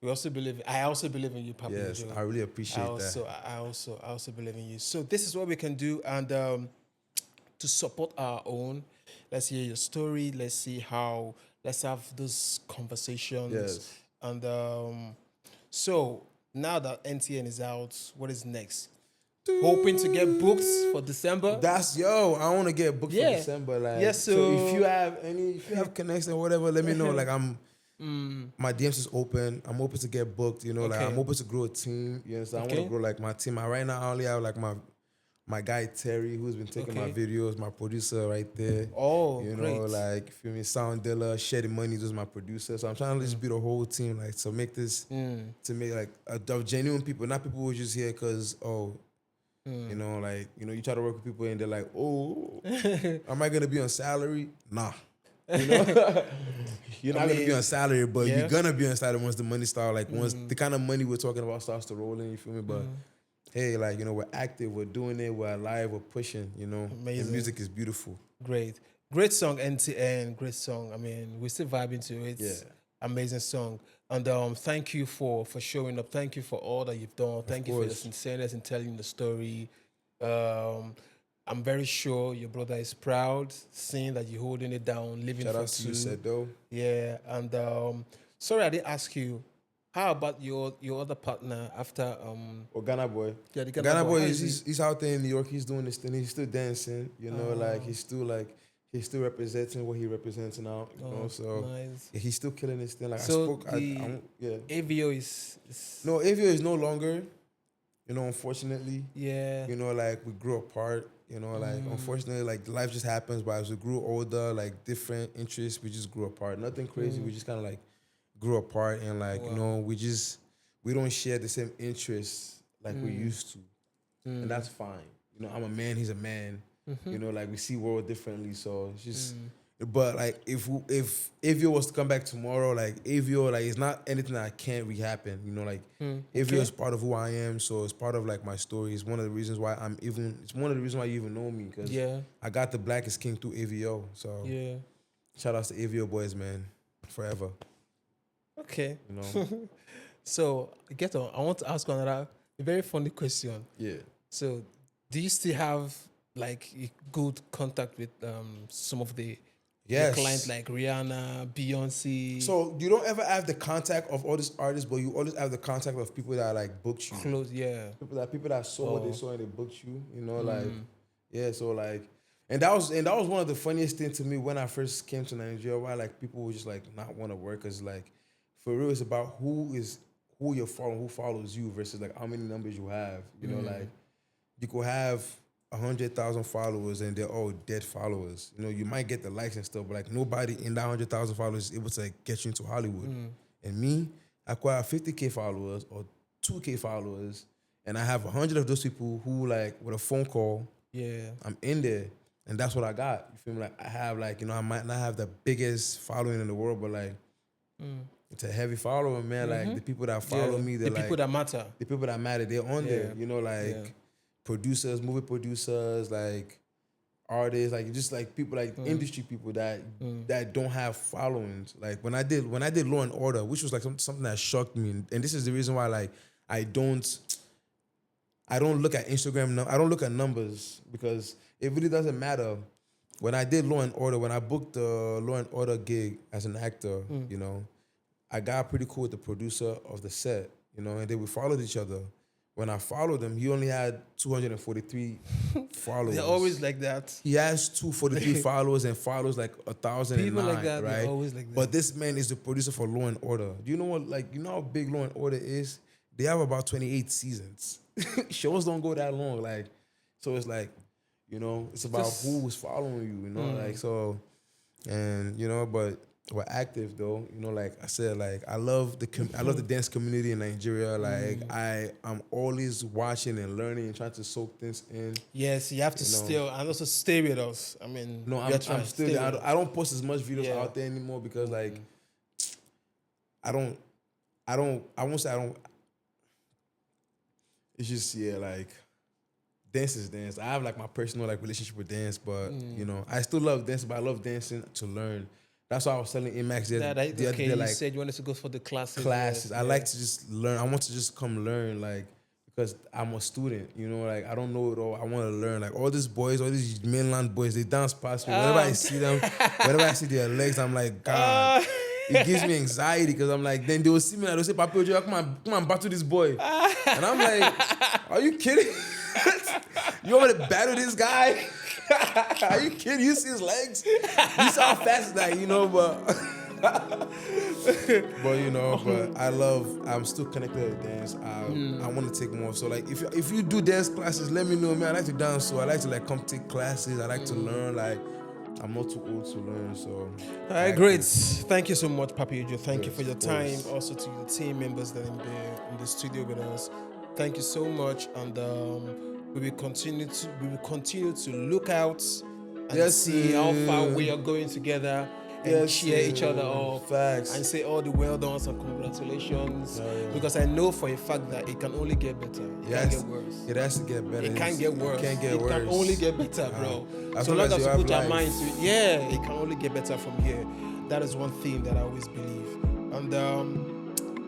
I also believe in you, Papi. Yes, I really appreciate that. I also believe in you. So this is what we can do, and to support our own, let's hear your story. Let's have those conversations. Yes. And so now that NTN is out, what is next? Hoping to get booked for December. I want to get booked for December. Like, yes. So if you have connection or whatever, let me know. Like my DMs is open. I'm open to get booked. You know, like I'm open to grow a team. You know, so I want to grow like my team. Right now, I only have like my guy Terry, who's been taking my videos, my producer right there. Oh, you know, great. Like feel me, Sound Dilla, Shady Money, who's my producer. So I'm trying to just build a whole team, like to make this, to make like a genuine people, not people who are just here because you know, like you try to work with people and they're like, oh, am I gonna be on salary? Nah. You know, you're not gonna be on salary, but you're gonna be on salary once the money starts. Like once the kind of money we're talking about starts to roll in. You feel me? But hey, like, we're active, we're doing it, we're alive, we're pushing, Amazing. The music is beautiful. Great song, NTN, great song. I mean, we're still vibing to it. Yeah. Amazing song. And thank you for showing up. Thank you for all that you've done. Thank you for your sincereness in telling the story. I'm very sure your brother is proud, seeing that you're holding it down, living for two. Shout out to you, Sadoo. Yeah, and sorry I didn't ask you, how about your other partner after Ghana Boy? Yeah, the Ghana Boy he's out there in New York. He's doing this thing. He's still dancing. He's still representing what he represents now. So nice. He's still killing this thing. Like so AVO is no, AVO is no longer. Unfortunately. Yeah. Like we grew apart. Like unfortunately, like life just happens. But as we grew older, like different interests, we just grew apart. Nothing crazy. We just kind of like grew apart and like we don't share the same interests like we used to, and that's fine. I'm a man, he's a man. Like we see world differently, so it's just But like if Avio was to come back tomorrow, like Avio, like it's not anything that can't re-happen. You know, like Avio is part of who I am, so it's part of like my story. It's one of the reasons why it's one of the reasons why you even know me, because I got the blackest king through Avio. So shout outs to Avio boys, man, forever. Okay. You know. So get on. I want to ask another very funny question. Yeah. So do you still have like a good contact with some of the clients like Rihanna, Beyoncé? So you don't ever have the contact of all these artists, but you always have the contact of people that like booked you. Close, yeah. People that saw what they saw and they booked you. You know, like So like, and that was one of the funniest things to me when I first came to Nigeria. Why like people would just like not want to work, cause like for real it's about who you're following, who follows you versus like how many numbers you have. You know, like you could have 100,000 followers and they're all dead followers. You know, you might get the likes and stuff, but like nobody in that 100,000 followers is able to like, get you into Hollywood. And me, I could have 50K followers or 2K followers, and I have 100 of those people who like with a phone call, I'm in there, and that's what I got. You feel me? Like I have like, you know, I might not have the biggest following in the world, but like it's a heavy follower, man. Like the people that follow me, they're the people that matter. The people that matter, they're on there. You know, like producers, movie producers, like artists, like just like people like industry people that don't have followings. Like when I did Law and Order, which was like something that shocked me, and this is the reason why like I don't look at Instagram. I don't look at numbers because it really doesn't matter. When I did Law and Order, when I booked the Law and Order gig as an actor, you know, I got pretty cool with the producer of the set, you know, and then we followed each other. When I followed him, he only had 243 followers. They're always like that. He has 243 followers and follows like 1,009, people like that, right? they're always like that. But this man is the producer for Law and Order. Do you know what? Like, you know how big Law and Order is? They have about 28 seasons. Shows don't go that long, like. So it's like, you know, it's about who's following you, you know, like so, and you know, but. We're active though, you know. Like I said, like I love the dance community in Nigeria. Like I'm always watching and learning and trying to soak things in. Yes, you have to still and also stay with us. I mean, no, I'm still there. I don't post as much videos out there anymore because like I won't say I don't. It's just like dance is dance. I have like my personal like relationship with dance, but you know I still love dance, but I love dancing to learn. That's why I was telling Max the other day. You like, said you wanted to go for the classes. Classes. I like to just learn. I want to just come learn, like, because I'm a student, you know, like, I don't know it all. I want to learn. Like, all these boys, all these mainland boys, they dance past me. Whenever I see them, whenever I see their legs, I'm like, God. It gives me anxiety because I'm like, then they will see me and they'll say, Papi Ojo, come on, battle this boy. And I'm like, are you kidding? You want me to battle this guy? Are you kidding? You see his legs? You saw how fast that, you know, but I'm still connected to dance. I want to take more. So like if you do dance classes, let me know, man. I like to dance, so I like to like come take classes. I like to learn, like I'm not too old to learn, so. All right, great. Thank you so much, Papi Ojo. Thank you for your time. Also to your team members that are in the studio with us. Thank you so much, and we will continue to look out and see how far we are going together and cheer each other up. Facts. And say all the well done and congratulations. Because I know for a fact that it can only get better. It can't get worse. It has to get better. It can't get worse. It can't get worse. It can only get better, bro. So long as you put your mind to it, it can only get better from here. That is one thing that I always believe. And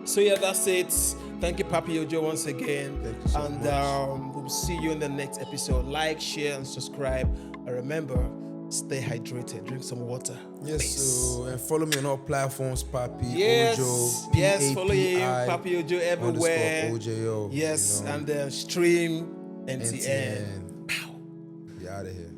so that's it. Thank you, Papi Ojo, once again. Thank you so much. We'll see you in the next episode. Like, share, and subscribe. And remember, stay hydrated. Drink some water. Yes, so, and follow me on all platforms, Papi Ojo. Yes, follow him, Papi Ojo, everywhere. _OJO, yes, you know. And stream NTN. Be out of here.